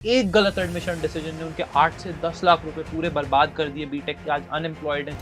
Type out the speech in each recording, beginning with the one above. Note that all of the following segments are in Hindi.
एक गलत एडमिशन डिसीजन ने उनके 8 से 10 लाख रुपए पूरे बर्बाद कर दिए। बीटेक के आज अनएम्प्लॉयड हैं।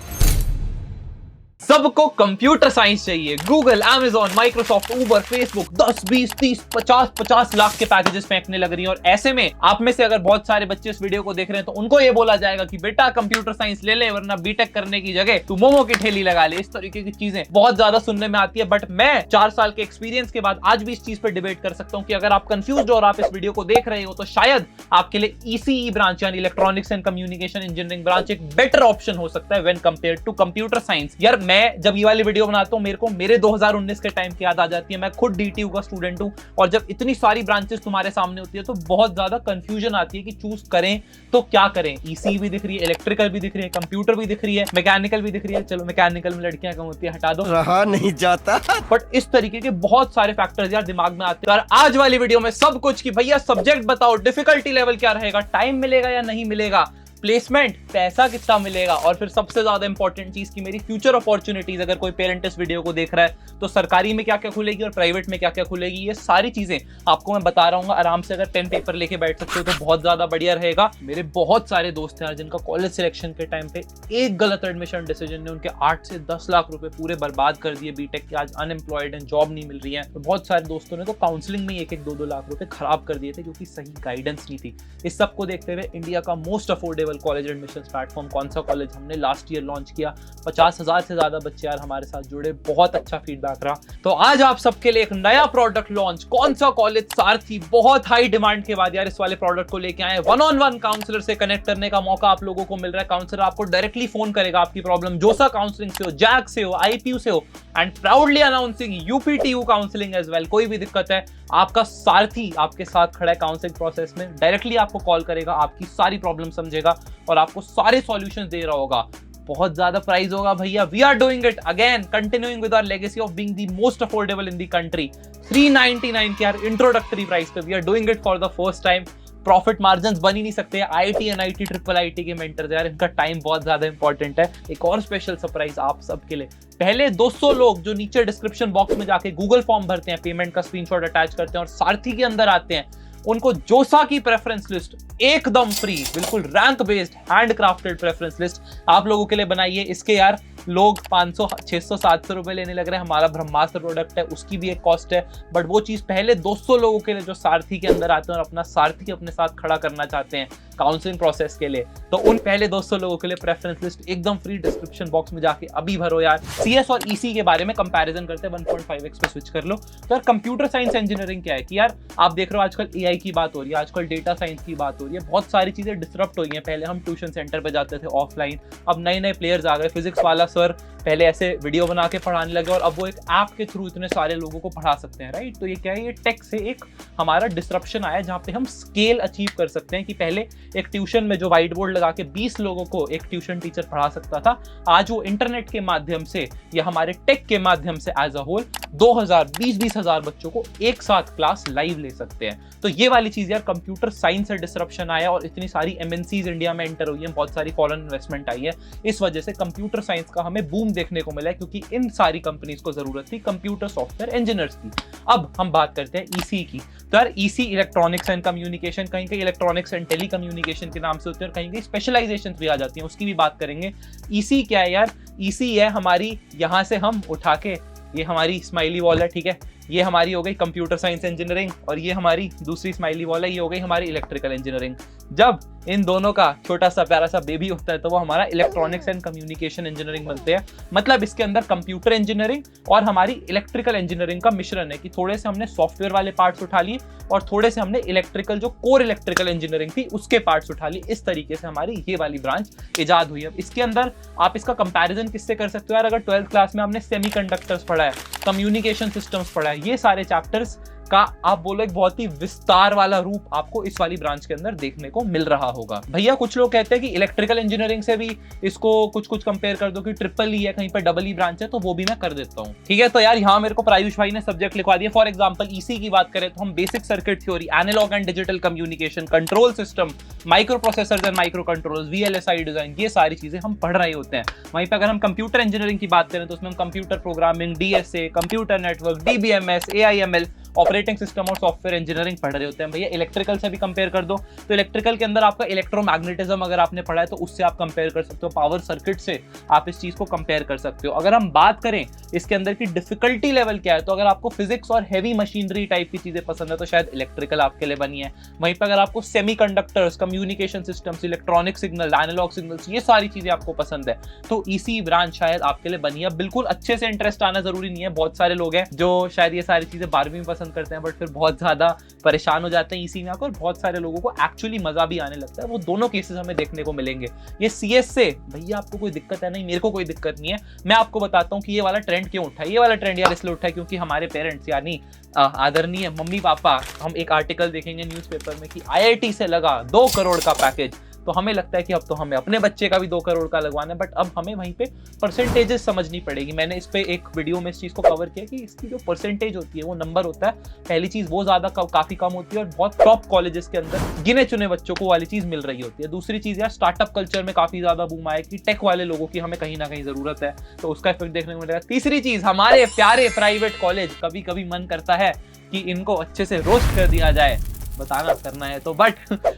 सबको कंप्यूटर साइंस चाहिए। गूगल, अमेज़न, माइक्रोसॉफ्ट, उबर, फेसबुक 10, 20, 30, 50 लाख के पैकेजेस फेंकने लग रही हैं। और ऐसे में आप में से अगर बहुत सारे बच्चे इस वीडियो को देख रहे हैं तो उनको ये बोला जाएगा कि बेटा कंप्यूटर साइंस ले ले, वरना बीटेक करने की जगह तू मोमो की ठेली लगा ले। इस तरीके की चीजें बहुत ज्यादा सुनने में आती है। बट मैं 4 साल के एक्सपीरियंस के बाद आज भी इस चीज पर डिबेट कर सकता हूं कि अगर आप कंफ्यूज हो और आप इस वीडियो को देख रहे हो तो शायद आपके लिए ईसीई ब्रांच यानी electronics and communication engineering branch एक बेटर ऑप्शन हो सकता है when compared to computer science. यार मैं जब ये वाली वीडियो बनाता हूं मेरे को मेरे 2019 के टाइम की याद आ जाती है। मैं खुद डीटीयू का स्टूडेंट हूं और जब इतनी सारी ब्रांचेस तुम्हारे सामने होती है तो बहुत ज्यादा कंफ्यूजन आती है कि चूज करें तो क्या करें। ईसी भी दिख रही है, इलेक्ट्रिकल भी दिख रही है, कंप्यूटर भी दिख रही है, मैकेनिकल भी दिख रही है। चलो मैकेनिकल में लड़कियां कम होती है, हटा दो, रहा नहीं जाता। बट इस तरीके के बहुत सारे फैक्टर्स यार दिमाग में आते हैं। और आज वाली वीडियो में सब कुछ कि भैया सब्जेक्ट बताओ, डिफिकल्टी लेवल क्या रहेगा, टाइम मिलेगा या नहीं मिलेगा, प्लेसमेंट, पैसा कितना मिलेगा, और फिर सबसे ज्यादा इंपॉर्टेंट चीज की मेरी फ्यूचर अपॉर्चुनिटीज। अगर कोई पेरेंट इस वीडियो को देख रहा है तो सरकारी में क्या क्या खुलेगी और प्राइवेट में क्या क्या खुलेगी, ये सारी चीजें आपको मैं बता रहा हूँ। आराम से अगर पेन पेपर लेके बैठ सकते हो तो बहुत ज्यादा बढ़िया रहेगा। मेरे बहुत सारे दोस्त हैं जिनका कॉलेज सिलेक्शन के टाइम पे एक गलत एडमिशन डिसीजन ने उनके 8 से 10 लाख रुपए पूरे बर्बाद कर दिए। बीटेक के आज अनएम्प्लॉयड हैं, जॉब नहीं मिल रही है। तो बहुत सारे दोस्तों ने तो काउंसलिंग में 1-2 लाख रुपए खराब कर दिए थे क्योंकि सही गाइडेंस नहीं थी। इस सबको देखते हुए इंडिया का most affordable college admission platform कौन सा कॉलेज हमने लास्ट ईयर लॉन्च किया। 50,000 से ज्यादा बच्चे यार हमारे साथ जुड़े, बहुत अच्छा फीडबैक रहा। तो आज आप सबके लिए एक नया प्रोडक्ट लॉन्च, कौन सा कॉलेज, सारथी, बहुत हाई डिमांड के बाद यार इस वाले प्रोडक्ट को लेके आए। 1-on-1 काउंसलर से कनेक्ट करने का मौका आप लोगों को मिल रहा है। काउंसलर आपको डायरेक्टली फोन करेगा, आपकी प्रॉब्लम जोसा काउंसलिंग से हो, जैक से हो, आईपीयू से हो, and proudly announcing UPTU counselling as well. कोई भी दिक्कत है आपका सारथी आपके साथ खड़ा है काउंसलिंग प्रोसेस में, डायरेक्टली आपको कॉल करेगा, आपकी सारी प्रॉब्लम समझेगा और आपको सारे सॉल्यूशंस दे रहा होगा। बहुत ज्यादा प्राइस होगा भैया। We are doing it again, continuing with our legacy of being the most affordable in the country. 399 के यार इंट्रोडक्टरी प्राइस पे we are doing it for the first time. Profit margin बन ही नहीं सकते। आईआईटी, एनआईटी, ट्रिपल आईटी के मेंटर्स यार, इनका टाइम बहुत ज्यादा इंपॉर्टेंट है। एक और स्पेशल सरप्राइज आप सबके लिए। पहले 200 लोग जो नीचे डिस्क्रिप्शन बॉक्स में जाके गूगल फॉर्म भरते हैं, पेमेंट का स्क्रीनशॉट अटैच करते हैं और सारथी के अंदर आते हैं, उनको जोसा की प्रेफरेंस लिस्ट एकदम फ्री, बिल्कुल rank based hand crafted preference list आप लोगों के लिए बनाई है। इसके यार लोग 500, 600, 700 रुपए लेने लग रहे हैं। हमारा ब्रह्मास्त्र प्रोडक्ट है, उसकी भी एक कॉस्ट है। बट वो चीज पहले 200 लोगों के लिए जो सारथी के अंदर आते हैं और अपना सारथी अपने साथ खड़ा करना चाहते हैं काउंसलिंग प्रोसेस के लिए, तो उन पहले 200 लोगों के लिए प्रेफरेंस लिस्ट एकदम फ्री। डिस्क्रिप्शन बॉक्स में जाके अभी भरो यार। सीएस और ईसी के बारे में कंपैरिजन करते हैं, 1.5x पे स्विच कर लो। तो यार कंप्यूटर साइंस इंजीनियरिंग क्या है कि यार आप देख रहे हो आजकल एआई की बात हो रही है, आजकल डेटा साइंस की बात हो रही है, बहुत सारी चीजें डिसरप्ट हुई हैं। पहले हम ट्यूशन सेंटर पे जाते थे ऑफलाइन, अब नए नए प्लेयर्स आ गए। फिजिक्स वाला सर पहले ऐसे वीडियो बना के पढ़ाने लगे और अब वो एक ऐप के थ्रू इतने सारे लोगों को पढ़ा सकते हैं, राइट। तो ये क्या है, ये टेक से एक हमारा डिसरप्शन आया जहाँ पे हम स्केल अचीव कर सकते हैं। कि पहले एक ट्यूशन में जो व्हाइट बोर्ड लगा के 20 लोगों को एक ट्यूशन टीचर पढ़ा सकता था, आज वो इंटरनेट के माध्यम से या हमारे टेक के माध्यम से एज अ होल 2000-20,000 बच्चों को एक साथ क्लास लाइव ले सकते हैं। तो ये वाली चीज यार कंप्यूटर साइंस से डिसरप्शन आया और इतनी सारी एमएनसीज इंडिया में एंटर हुई है, बहुत सारी फॉरेन इन्वेस्टमेंट आई है। इस वजह से कंप्यूटर साइंस का हमें बूम देखने को मिला है क्योंकि इन सारी कंपनीज को जरूरत थी कंप्यूटर सॉफ्टवेयर इंजीनियर्स की। अब हम बात करते हैं ईसी की। तो यार ईसी इलेक्ट्रॉनिक्स एंड कम्युनिकेशन, कहीं कहीं इलेक्ट्रॉनिक्स एंड टेली कम्युनिकेशन के नाम से होते हैं और कहीं कहीं स्पेशलाइजेशन भी आ जाती हैं, उसकी भी बात करेंगे। ईसी क्या है यार, ईसी है हमारी, यहां से हम उठा के, ये हमारी स्माइली वॉल है, ठीक है, ये हमारी हो गई कंप्यूटर साइंस इंजीनियरिंग और ये हमारी दूसरी स्माइली वॉल है, ये हो गई हमारी इलेक्ट्रिकल इंजीनियरिंग। जब इन दोनों का छोटा सा प्यारा सा बेबी होता है तो वो हमारा इलेक्ट्रॉनिक्स एंड कम्युनिकेशन इंजीनियरिंग बनते हैं। मतलब इसके अंदर कंप्यूटर इंजीनियरिंग और हमारी इलेक्ट्रिकल इंजीनियरिंग का मिश्रण है कि थोड़े से हमने सॉफ्टवेयर वाले पार्ट्स उठा लिए और थोड़े से हमने इलेक्ट्रिकल, जो कोर इलेक्ट्रिकल इंजीनियरिंग थी, उसके पार्ट्स उठा लिए। इस तरीके से हमारी ये वाली ब्रांच इजाद हुई है। इसके अंदर आप इसका कंपैरिजन किससे कर सकते हो यार, अगर 12th क्लास में आपने सेमीकंडक्टर्स पढ़ा है, कम्युनिकेशन सिस्टम्स पढ़ा है, ये सारे चैप्टर्स का आप बोलो एक बहुत ही विस्तार वाला रूप आपको इस वाली ब्रांच के अंदर देखने को मिल रहा होगा। भैया कुछ लोग कहते हैं कि इलेक्ट्रिकल इंजीनियरिंग से भी इसको कुछ कंपेयर कर दो कि ट्रिपल ई है, कहीं पर डबल ई ब्रांच है, तो वो भी मैं कर देता हूँ, ठीक है। तो यार यहाँ मेरे को प्रायुष भाई ने सब्जेक्ट लिखवा दिया। फॉर एग्जांपल ईसी की बात करें तो हम basic circuit theory, analog and digital communication, control system, microprocessors and microcontrollers, VLSI design, ये सारी चीजें हम पढ़ रहे होते हैं। वहीं पर अगर हम कंप्यूटर इंजीनियरिंग की बात करें तो उसमें हम computer programming, DSA, computer network, DBMS, AIML operating system और सॉफ्टवेयर इंजीनियरिंग पढ़ रहे होते हैं। भैया इलेक्ट्रिकल से भी कंपेयर कर दो तो इलेक्ट्रिकल के अंदर आपका इलेक्ट्रोमैग्नेटिज्म अगर आपने पढ़ा है तो उससे आप कंपेयर कर सकते हो, पावर सर्किट से आप इस चीज को कंपेयर कर सकते हो। अगर हम बात करें इसके अंदर की डिफिकल्टी लेवल क्या है, तो अगर आपको फिजिक्स और हैवी मशीनरी टाइप की चीजें पसंद है तो शायद इलेक्ट्रिकल आपके लिए बनी है। वहीं पर अगर आपको semiconductors, communication systems, electronic signal, analog signals, ये सारी चीजें आपको पसंद है तो ईसी ब्रांच शायद आपके लिए बनी है। बिल्कुल अच्छे से इंटरेस्ट आना जरूरी नहीं है। बहुत सारे लोग हैं जो शायद ये सारी चीजें 12वीं में पसंद करते हैं बट फिर बहुत ज्यादा परेशान हो जाते हैं ईसी में आकर। बहुत सारे लोगों को एक्चुअली मजा भी आने लगता है। वो दोनों केसेस हमें देखने को मिलेंगे। ये सीएस से भैया आपको कोई दिक्कत है नहीं, मेरे को कोई दिक्कत नहीं है। मैं आपको बताता हूँ कि ये वाला ट्रेंड क्यों उठा है। ये वाला ट्रेंड यार इसलिए उठा है क्योंकि हमारे पेरेंट्स यानी आदरणीय मम्मी पापा, हम एक आर्टिकल देखेंगे न्यूज़पेपर में कि आईआईटी से लगा 2 करोड़ का पैकेज, तो हमें लगता है कि अब तो हमें अपने बच्चे का भी 2 करोड़ का लगवाना है। बट अब हमें वहीं पे परसेंटेजेस समझनी पड़ेगी। मैंने इस पे एक वीडियो में इस चीज को कवर किया कि इसकी जो परसेंटेज होती है, वो नंबर होता है, पहली चीज वो ज्यादा काफी कम होती है और बहुत टॉप कॉलेजेस के अंदर गिने चुने बच्चों को वाली चीज मिल रही होती है। दूसरी चीज यार स्टार्टअप कल्चर में काफी ज्यादा बूम आया कि टेक वाले लोगों की हमें कहीं ना कहीं जरूरत है, तो उसका इफेक्ट देखने को मिलेगा। तीसरी चीज, हमारे प्यारे प्राइवेट कॉलेज, कभी कभी मन करता है कि इनको अच्छे से रोस्ट कर दिया जाए, बताना करना है तो, बट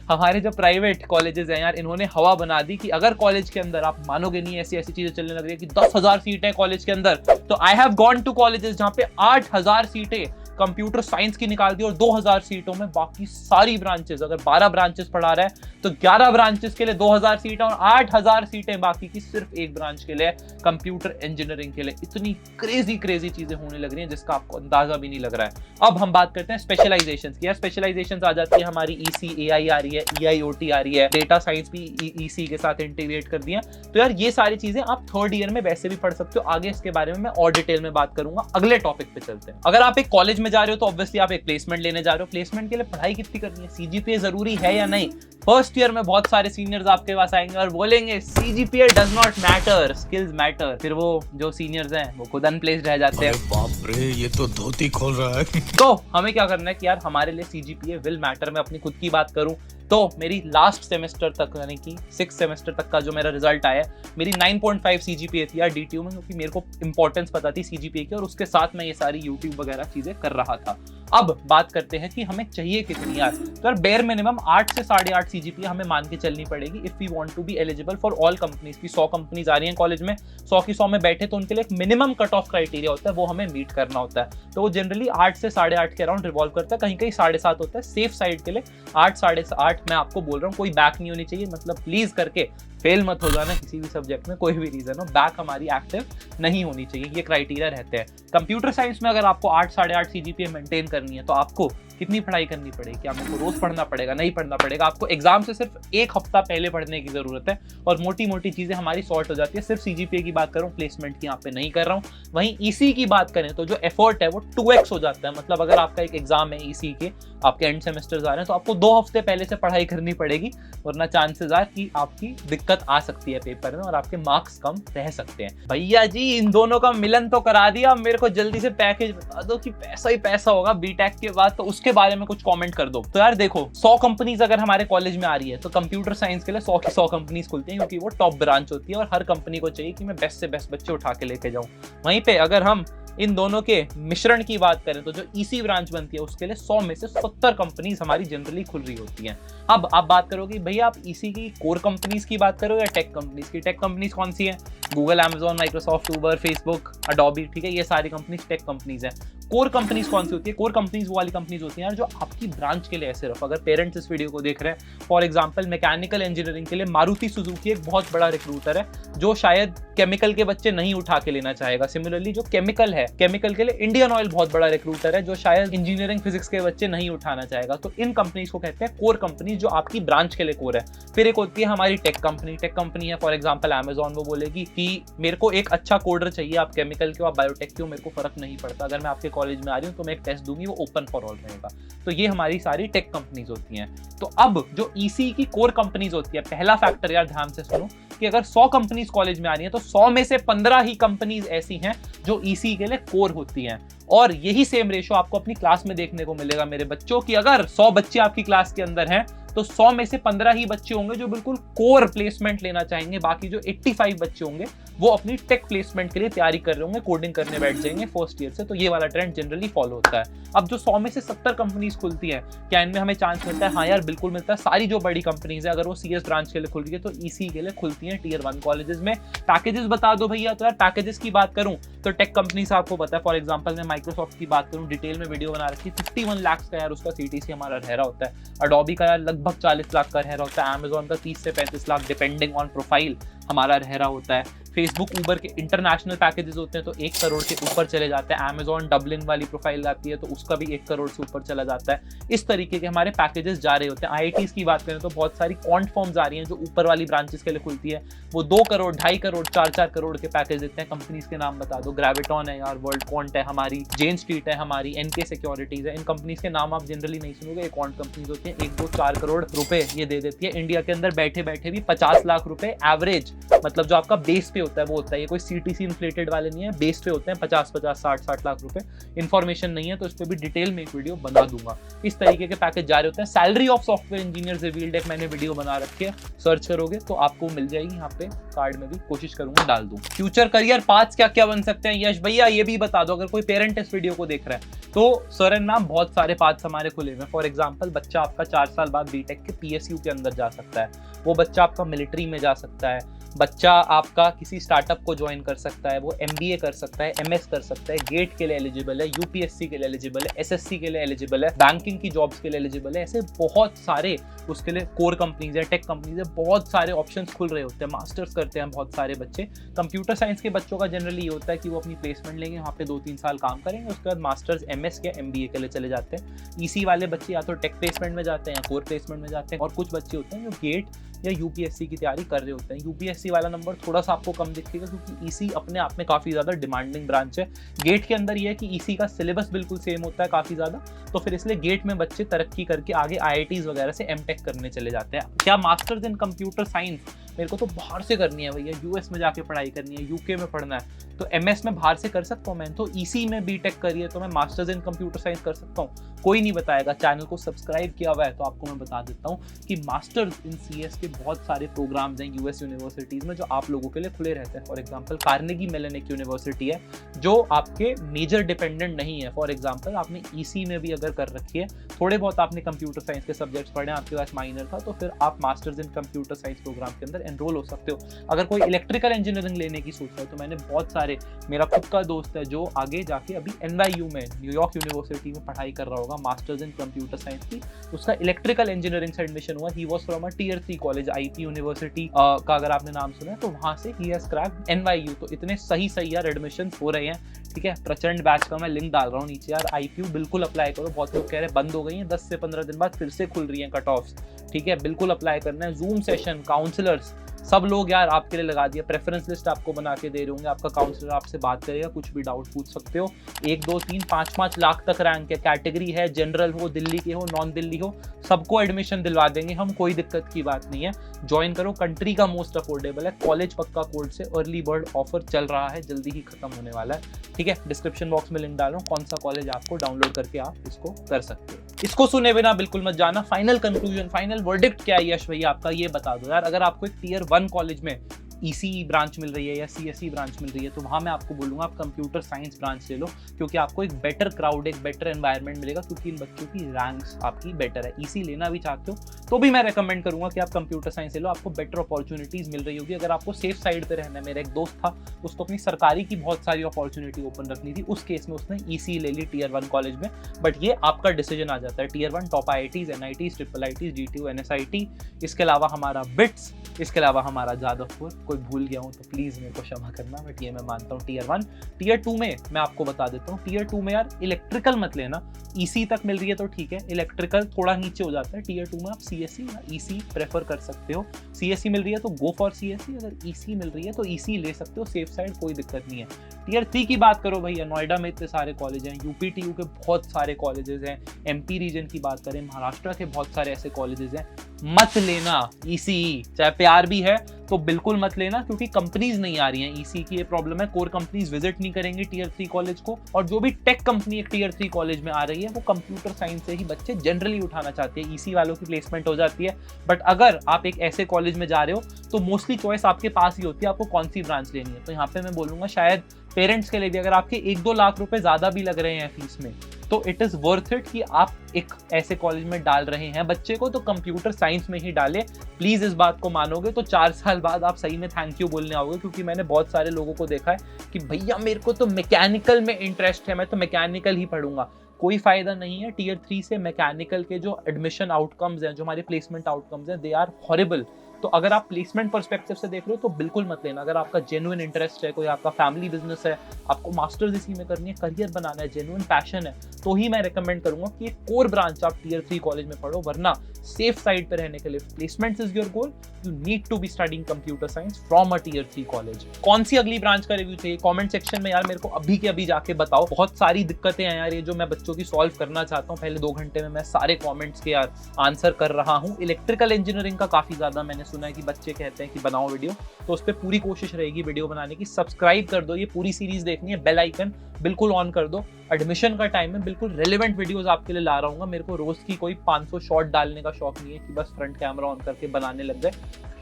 हमारे जो प्राइवेट कॉलेजेस हैं यार, इन्होंने हवा बना दी कि अगर कॉलेज के अंदर, आप मानोगे नहीं, ऐसी ऐसी चीजें चलने लग रही है कि 10,000 सीटें हैं कॉलेज के अंदर। तो I have gone to colleges जहां पे 8,000 सीटें कंप्यूटर साइंस की निकाल दी और 2,000 सीटों में बाकी सारी ब्रांचेस, अगर 12 ब्रांचेस पढ़ा रहा है तो 11 ब्रांचेस के लिए 2,000 सीटें और 8,000 सीटें बाकी की सिर्फ एक ब्रांच के लिए, कंप्यूटर इंजीनियरिंग के लिए। इतनी क्रेजी चीजें होने लग रही हैं जिसका आपको अंदाजा भी नहीं लग रहा है। अब हम बात करते हैं स्पेशलाइजेशन की। यार स्पेशलाइजेशन आ जाती है हमारी ईसी, एआई आ रही है, ईआईओटी आ रही है, डेटा साइंस भी ईसी के साथ इंटीग्रेट कर दिया। तो यार ये सारी चीजें आप 3rd ईयर में वैसे भी पढ़ सकते हो। आगे इसके बारे में मैं और डिटेल में बात करूंगा। अगले टॉपिक पे चलते हैं। अगर आप एक कॉलेज में जा रहे हो तो ऑब्वियसली आप एक प्लेसमेंट लेने जा रहे हो। प्लेसमेंट के लिए पढ़ाई कितनी करनी है, सीजीपीए जरूरी है या नहीं? फर्स्ट ईयर में बहुत सारे सीनियर्स आपके पास आएंगे और बोलेंगे CGPA does not matter, skills matter. फिर वो जो सीनियर्स हैं वो खुद अनप्लेस्ड रह जाते हैं। बाप रे, ये तो धोती खोल रहा है। तो हमें क्या करना है कि यार हमारे लिए सीजीपीए विल मैटर। मैं अपनी खुद की बात करूं तो मेरी लास्ट सेमेस्टर तक, यानी कि 6th सेमेस्टर तक का जो मेरा रिजल्ट आया, मेरी 9.5 सीजीपीए थी यार डीटीयू में, क्योंकि मेरे को इंपॉर्टेंस पता थी सीजीपीए की और उसके साथ मैं ये सारी यूट्यूब वगैरह चीजें कर रहा था। अब बात करते हैं कि हमें चाहिए कितनी यार। तो यार बेयर मिनिमम 8 से 8.5 सीजीपीए हमें मान के चलनी पड़ेगी if we want to be eligible for all companies की। 100 कंपनीज आ रही हैं कॉलेज में, 100 की 100 में बैठे तो उनके लिए एक मिनिमम कट ऑफ क्राइटेरिया होता है, वो हमें मीट करना होता है। तो वो जनरली 8 से 8.5 के अराउंड रिवॉल्व करता है, कहीं कहीं 7.5 होता है। सेफ साइड के लिए 8, 8.5 मैं आपको बोल रहा हूँ। कोई बैक नहीं होनी चाहिए, मतलब प्लीज करके फेल मत हो जाना किसी भी सब्जेक्ट में, कोई भी रीजन हो, बैक हमारी एक्टिव नहीं होनी चाहिए, ये क्राइटेरिया रहते हैं। कंप्यूटर साइंस में अगर आपको 8, 8.5 सीजीपीए मेंटेन करनी है तो आपको कितनी पढ़ाई करनी पड़ेगी? क्या आपको रोज पढ़ना पड़ेगा? नहीं पढ़ना पड़ेगा। आपको एग्जाम से सिर्फ 1 हफ्ता पहले पढ़ने की जरूरत है और मोटी मोटी चीजें हमारी सॉर्ट हो जाती है। सिर्फ सीजीपीए की बात कर रहा हूँ, प्लेसमेंट की यहाँ पे नहीं कर रहा हूँ। वहीं ईसी की बात करें तो जो एफर्ट है वो 2x हो जाता है। मतलब अगर आपका एक एग्जाम है ईसी के, आपके एंड सेमेस्टर्स आ रहे हैं, तो आपको 2 हफ्ते पहले से पढ़ाई करनी पड़ेगी, वरना चांसेस आर कि आपकी दिक्कत आ सकती है पेपर में और आपके मार्क्स कम रह सकते हैं। भैया जी इन दोनों का मिलन तो करा दिया, मेरे को जल्दी से पैकेज बता दो कि पैसा ही पैसा होगा बीटेक के बाद, तो उसके बारे में कुछ कमेंट कर दो। तो यार देखो, 100 कंपनीज अगर हमारे कॉलेज में आ रही है तो कंप्यूटर साइंस के लिए 100 की 100 कंपनीज खुलती हैं, क्योंकि वो टॉप ब्रांच होती है और हर कंपनी को चाहिए कि मैं बेस्ट से बेस्ट बच्चे उठा के लेके जाऊं। वहीं पे अगर हम इन दोनों के मिश्रण की बात करें तो जो ईसी ब्रांच बनती है उसके लिए 100 में से 70 कंपनीज हमारी जनरली खुल रही होती हैं। अब आप बात करोगे भैया आप ईसी की कोर कंपनीज की बात करो या टेक कंपनीज की? टेक कंपनीज कौन सी हैं? गूगल, अमेजॉन, माइक्रोसॉफ्ट, उबर, फेसबुक, अडोबी, ठीक है, ये सारी कंपनीज टेक कंपनीज हैं। कोर कंपनीज कौन सी होती है? कोर कंपनीज वो वाली कंपनीज होती हैं यार जो आपकी ब्रांच के लिए है सिर्फ। अगर पेरेंट्स इस वीडियो को देख रहे हैं, फॉर एग्जांपल मैकेनिकल इंजीनियरिंग के लिए मारुति सुजुकी एक बहुत बड़ा रिक्रूटर है जो शायद केमिकल के बच्चे नहीं उठा के लेना चाहेगा। सिमिलरली जो केमिकल है, केमिकल के लिए इंडियन ऑयल बहुत बड़ा रिक्रूटर है जो शायद इंजीनियरिंग फिजिक्स के बच्चे नहीं उठाना चाहेगा। तो इन कंपनीज को कहते हैं कोर कंपनीज, जो आपकी ब्रांच के लिए कोर है। फिर एक होती है हमारी टेक कंपनी। टेक कंपनी है फॉर एग्जांपल अमेजॉन, वो बोलेगी कि मेरे को एक अच्छा कोडर चाहिए, आप केमिकल के हो, आप बायोटेक के हो, मेरे को फर्क नहीं पड़ता, अगर मैं आपके कॉलेज में आ रही हूँ तो मैं एक टेस्ट दूंगी, वो ओपन फॉर ऑल रहेगा। तो ये हमारी सारी टेक कंपनीज होती हैं। तो अब जो ईसी की कोर कंपनीज होती है, पहला फैक्टर यार ध्यान से सुनो कि अगर 100 कंपनीज कॉलेज में आ रही हैं तो 100 में से 15 ही कंपनीज ऐसी हैं जो ईसी के लिए कोर होती हैं। और यही सेम रेशो आपको अपनी क्लास में देखने को मिलेगा मेरे बच्चों की। अगर 100 बच्चे आपकी क्लास के अंदर हैं तो 100 में से 15 ही बच्चे होंगे जो बिल्कुल कोर प्लेसमेंट लेना चाहेंगे, बाकी जो 85 बच्चे होंगे वो अपनी टेक प्लेसमेंट के लिए तैयारी कर रहे होंगे, कोडिंग करने बैठ जाएंगे फर्स्ट ईयर से। तो ये वाला ट्रेंड जनरली फॉलो होता है। अब जो 100 में से 70 कंपनीज खुलती है, क्या इनमें हमें चांस मिलता है? हाँ यार बिल्कुल मिलता है। सारी जो बड़ी कंपनीज है अगर वो CS ब्रांच के लिए खुल रही है तो EC के लिए खुलती है टियर 1 कॉलेजेस में। पैकेजेस बता दो भैया, तो यार पैकेजेस की बात करूं तो टेक कंपनीज आपको पता है, फॉर एग्जांपल मैं माइक्रोसॉफ्ट की बात करूं, डिटेल में वीडियो बना रखी है, 51 लाख का यार उसका CTC हमारा रहरा होता है। अडोबी का यार लगभग 40 लाख का रहरा होता है। Amazon का 30 से 35 लाख डिपेंडिंग ऑन प्रोफाइल हमारा रहरा होता है। फेसबुक ऊबर के इंटरनेशनल पैकेजेस होते हैं तो 1 करोड़ के ऊपर चले जाते हैं। Amazon डबलिन वाली प्रोफाइल आती है तो उसका भी 1 करोड़ से ऊपर चला जाता है। इस तरीके के हमारे पैकेजेस जा रहे होते हैं। IITs की बात करें तो बहुत सारी क्वांट फॉर्म्स आ रही हैं जो ऊपर वाली ब्रांचेस के लिए खुलती है, वो 2 करोड़ 2.5 करोड़ 4 करोड़ के पैकेज देते हैं। कंपनीज के नाम बता दो, ग्रेविटॉन है यार, वर्ल्ड क्वांट है हमारी, जेन स्ट्रीट है हमारी, NK सिक्योरिटीज है। इन कंपनीज के नाम आप जनरली नहीं सुनोगे, क्वांट कंपनीज होती हैं। 1, 2, 4 करोड़ रुपए ये दे देती है। इंडिया के अंदर बैठे बैठे भी 50 लाख रुपए एवरेज, मतलब जो आपका बेस पे होता है वो होता है। ये कोई CTC इन्फ्लेटेड वाले नहीं है, बेस पे होते हैं 50-50 60-60 लाख रुपए। इन्फॉर्मेशन नहीं है तो इस पर भी डिटेल में एक वीडियो बना दूंगा। इस तरीके के पैकेज जा रहे होते हैं। Salary of software engineer revealed एक मैंने वीडियो बना रखी है, सर्च करोगे तो आपको मिल जाएगी। यहाँ पे कार्ड में भी कोशिश करूंगा डाल दूं। फ्यूचर करियर पाथ्स क्या क्या बन सकते हैं यश भैया, ये भी बता दो। अगर कोई पेरेंट इस वीडियो को देख रहा है तो सर एंड मैम बहुत सारे पाथ्स हमारे खुले हुए हैं। फॉर एग्जाम्पल बच्चा आपका 4 साल बाद बीटेक के PSU के अंदर जा सकता है, वो बच्चा आपका मिलिट्री में जा सकता है, बच्चा आपका किसी स्टार्टअप को ज्वाइन कर सकता है, वो MBA कर सकता है, MS कर सकता है, गेट के लिए एलिजिबल है, UPSC के लिए एलिजिबल है, SSC के लिए एलिजिबल है, बैंकिंग की जॉब्स के लिए एलिजिबल है। ऐसे बहुत सारे उसके लिए कोर कंपनीज है, टेक कंपनीज है, बहुत सारे ऑप्शंस खुल रहे होते हैं। मास्टर्स करते हैं बहुत सारे बच्चे। कंप्यूटर साइंस के बच्चों का जनरली ये होता है कि वो अपनी प्लेसमेंट लेंगे, वहाँ पे 2-3 साल काम करेंगे, उसके बाद मास्टर्स MS या MBA के लिए चले जाते हैं। EC वाले बच्चे या तो टेक प्लेसमेंट में जाते हैं या कोर प्लेसमेंट में जाते हैं। और कुछ बच्चे होते हैं जो गेट या UPSC की तैयारी कर रहे होते हैं। UPSC वाला नंबर थोड़ा सा आपको कम दिखेगा क्योंकि EC अपने आप में काफ़ी ज़्यादा डिमांडिंग ब्रांच है। गेट के अंदर ये है कि EC का सिलेबस बिल्कुल सेम होता है काफ़ी ज़्यादा, तो फिर इसलिए गेट में बच्चे तरक्की करके आगे IITs वगैरह से MTech करने चले जाते हैं। क्या मास्टर्स इन कंप्यूटर साइंस मेरे को तो बाहर से करनी है भैया, US में जाके पढ़ाई करनी है, UK में पढ़ना है, तो MS में बाहर से कर सकता हूँ मैं, तो EC में BTech करिए तो मैं मास्टर्स इन कंप्यूटर साइंस कर सकता हूँ। कोई नहीं बताएगा। चैनल को सब्सक्राइब किया हुआ है तो आपको मैं बता देता हूँ कि मास्टर्स इन CS के बहुत सारे प्रोग्राम्स हैं US यूनिवर्सिटीज़ में जो आप लोगों के लिए खुले रहते हैं। फॉर एग्जाम्पल कार्नेगी मेलन एक यूनिवर्सिटी है जो आपके मेजर डिपेंडेंट नहीं है। फॉर एग्जाम्पल आपने EC में भी अगर कर रखी है, थोड़े बहुत आपने कंप्यूटर साइंस के सब्जेक्ट्स पढ़े, आपके पास माइनर था, तो फिर आप masters in computer science program के अंदर एनरोल हो सकते हो। अगर कोई इलेक्ट्रिकल इंजीनियरिंग लेने की सोच रहा है तो मैंने बहुत सारे, मेरा खुद का दोस्त है जो आगे जाके अभी NYU में, न्यूयॉर्क यूनिवर्सिटी में पढ़ाई कर रहा होगा मास्टर्स इन कंप्यूटर साइंस की, उसका इलेक्ट्रिकल इंजीनियरिंग से एडमिशन हुआ। He was from a Tier 3 college, IP university का अगर आपने नाम सुना है तो वहां से ही हैज क्रैक्ड NYU। तो इतने सही यार एडमिशन हो रहे हैं, ठीक है। प्रचंड बैच का मैं लिंक डाल रहा हूँ नीचे यार, IQ बिल्कुल अप्लाई करो। बहुत लोग कह रहे हैं बंद हो गई हैं, 10 से 15 दिन बाद फिर से खुल रही हैं कट ऑफ्स, ठीक है, बिल्कुल अप्लाई करना है। जूम सेशन, काउंसलर्स, सब लोग यार आपके लिए लगा दिया। प्रेफरेंस लिस्ट आपको बना के दे रहे होंगे, आपका काउंसलर आपसे बात करेगा, कुछ भी डाउट पूछ सकते हो। 1, 2, 3, 5 लाख तक रैंक है, कैटेगरी है, जनरल हो, दिल्ली के हो, नॉन दिल्ली हो, सबको एडमिशन दिलवा देंगे हम, कोई दिक्कत की बात नहीं है। ज्वाइन करो, कंट्री का मोस्ट अफोर्डेबल है। कॉलेज पक्का कोड से अर्ली बर्ड ऑफर चल रहा है, जल्दी ही खत्म होने वाला है, ठीक है। डिस्क्रिप्शन बॉक्स में लिंक डाल रहा हूँ, कौन सा कॉलेज आपको डाउनलोड करके आप इसको कर सकते हो। इसको सुने बिना बिल्कुल मत जाना। फाइनल कंक्लूजन, फाइनल वर्डिक्ट क्या है यश भैया आपका, ये बता दो यार। अगर आपको एक Tier 1 कॉलेज में EC ब्रांच मिल रही है या CSE ब्रांच मिल रही है तो वहाँ मैं आपको बोलूँगा आप कंप्यूटर साइंस ब्रांच ले लो, क्योंकि आपको एक बेटर क्राउड, एक बेटर एनवायरनमेंट मिलेगा, क्योंकि इन बच्चों की रैंक्स आपकी बेटर है। EC लेना भी चाहते हो तो भी मैं रेकमेंड करूँगा कि आप कंप्यूटर साइंस ले लो, आपको बेटर अपॉर्चुनिटीज़ मिल रही होगी। अगर आपको सेफ साइड पर रहना है, मेरा एक दोस्त था, उसको अपनी सरकारी की बहुत सारी अपॉर्चुनिटी ओपन रखनी थी, उस केस में उसने EC ले ली Tier 1 कॉलेज में। बट ये आपका डिसीजन आ जाता है। Tier 1 top IITs, NITs, IIITs, DTU, NSIT, इसके अलावा हमारा BITS, इसके अलावा हमारा जादवपुर। कोई भूल गया हूँ तो प्लीज़ मेरे को क्षमा करना, बट ये मैं मानता हूँ Tier 1। Tier 2 में मैं आपको बता देता हूँ, Tier 2 में यार इलेक्ट्रिकल मत लेना। EC तक मिल रही है तो ठीक है, इलेक्ट्रिकल थोड़ा नीचे हो जाता है। Tier 2 में आप CSE या EC प्रेफर कर सकते हो। CSE मिल रही है तो गो फॉर CSE, अगर EC मिल रही है तो EC ले सकते हो, सेफ साइड, कोई दिक्कत नहीं है। Tier 3 की बात करो भैया, नोएडा में इतने सारे कॉलेज हैं, UPTU के बहुत सारे कॉलेजेस हैं, MP रीजन की बात करें, महाराष्ट्र के बहुत सारे ऐसे कॉलेजेस हैं। मत लेना ECE, चाहे प्यार भी है तो बिल्कुल मत लेना, क्योंकि कंपनीज नहीं आ रही हैं। ईसी की ये प्रॉब्लम है, कोर कंपनीज विजिट नहीं करेंगी टीयर 3 कॉलेज को, और जो भी टेक कंपनी एक टीयर 3 कॉलेज में आ रही है वो कंप्यूटर साइंस से ही बच्चे जनरली उठाना चाहते हैं। ईसी वालों की प्लेसमेंट हो जाती है, बट अगर आप एक ऐसे कॉलेज में जा रहे हो तो मोस्टली चॉइस आपके पास ही होती है आपको कौन सी ब्रांच लेनी है। तो यहाँ पे मैं बोलूंगा शायद पेरेंट्स के लिए भी, अगर आपके 1-2 लाख रुपए ज्यादा भी लग रहे हैं फीस में, तो इट इज वर्थ इट कि आप एक ऐसे कॉलेज में डाल रहे हैं बच्चे को, तो कंप्यूटर साइंस में ही डालें। प्लीज इस बात को मानोगे तो 4 साल बाद आप सही में थैंक यू बोलने आओगे, क्योंकि मैंने बहुत सारे लोगों को देखा है कि भैया मेरे को तो मैकेनिकल में इंटरेस्ट है, मैं तो मैकेनिकल ही पढ़ूंगा। कोई फायदा नहीं है। टीयर 3 से मैकेनिकल के जो एडमिशन आउटकम्स हैं, जो हमारे प्लेसमेंट आउटकम्स हैं, दे आर हॉरिबल। तो अगर आप प्लेसमेंट पर्सपेक्टिव से देख रहे हो तो बिल्कुल मत लेना। अगर आपका जेन्युइन इंटरेस्ट है, कोई आपका फैमिली बिजनेस है, आपको मास्टर्स इसी में करनी है, करियर बनाना है, जेन्युइन पैशन है, तो ही मैं रिकमेंड करूंगा कि एक कोर ब्रांच आप टीयर 3 कॉलेज में पढ़ो। वरना सेफ साइड पे रहने के लिए, placements is your goal, you need to be studying computer science from a tier 3 college. कौन सी अगली ब्रांच का रिव्यू चाहिए कमेंट सेक्शन में यार मेरे को अभी के अभी जाके बताओ। बहुत सारी दिक्कतें हैं यार ये जो मैं बच्चों की सॉल्व करना चाहता हूँ। पहले 2 घंटे में मैं सारे कॉमेंट्स के यार आंसर कर रहा हूँ। इलेक्ट्रिकल इंजीनियरिंग का काफी ज्यादा मैंने सुना है कि बच्चे कहते हैं कि बनाओ वीडियो, तो उस पर पूरी कोशिश रहेगी वीडियो बनाने की। सब्सक्राइब कर दो, ये पूरी सीरीज देखनी है, बेल आइकन बिल्कुल ऑन कर दो। एडमिशन का टाइम है, बिल्कुल रेलेवेंट वीडियोस आपके लिए ला रहा हूँ। मेरे को रोज की कोई 500 शॉट डालने का शौक नहीं है कि बस फ्रंट कैमरा ऑन करके बनाने लग जाए।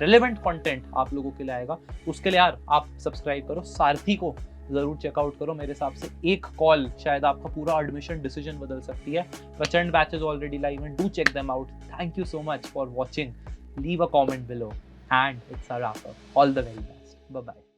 रेलेवेंट कंटेंट आप लोगों के लिए आएगा, उसके लिए यार आप सब्सक्राइब करो। सारथी को जरूर चेकआउट करो। मेरे हिसाब से एक कॉल शायद आपका पूरा एडमिशन डिसीजन बदल सकती है। प्रचंड बैचेस ऑलरेडी लाइव हैं, do check them out. Thank you so much for watching, leave a comment below, and it's a wrap up. All the very best. Bye bye.